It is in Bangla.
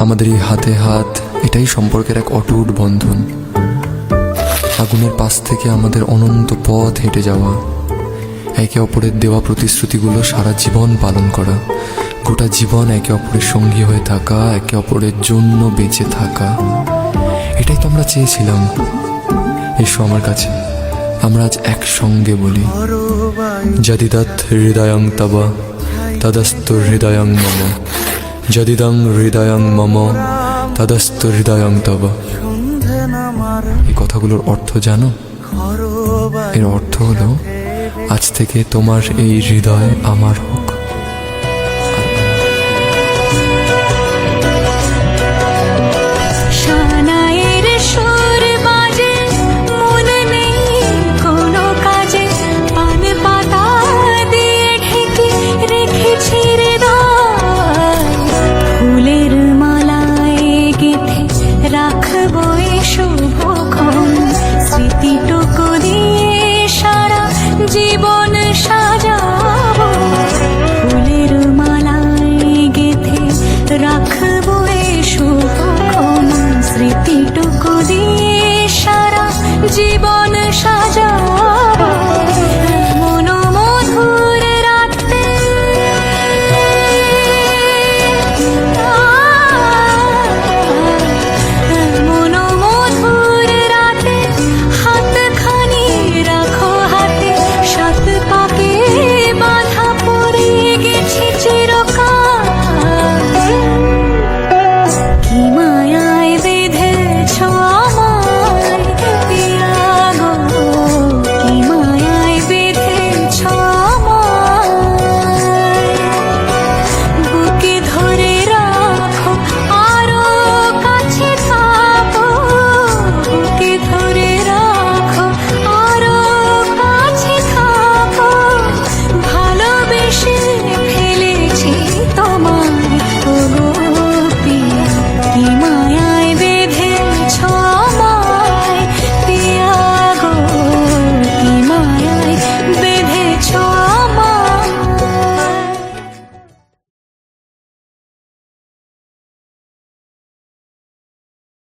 আমাদের এই হাতে হাত, এটাই সম্পর্কের এক অটুট বন্ধন। আগুনের পাশ থেকে আমাদের অনন্ত পথ হেঁটে যাওয়া, একে অপরের দেওয়া প্রতিশ্রুতিগুলো সারা জীবন পালন করা, গোটা জীবন একে অপরের সঙ্গী হয়ে থাকা, একে অপরের জন্য বেঁচে থাকা, এটাই তো আমরা চেয়েছিলাম। এসো আমার কাছে, আমরা আজ একসঙ্গে বলি, যদিদৎ হৃদয়ং তব তদস্তু হৃদয়ং মম, যদিদং হৃদয়ং মম তদস্তু হৃদয়ং তব। এই কথাগুলোর অর্থ জানো? এর অর্থ হলো, আজ থেকে তোমার এই হৃদয় আমার হোক। জীবন সাজাবো, ফুলের মালায় গেথে রাখবো এই শুভক্ষণ, স্মৃতিটুকু দিয়ে সারা জীবন সাজা।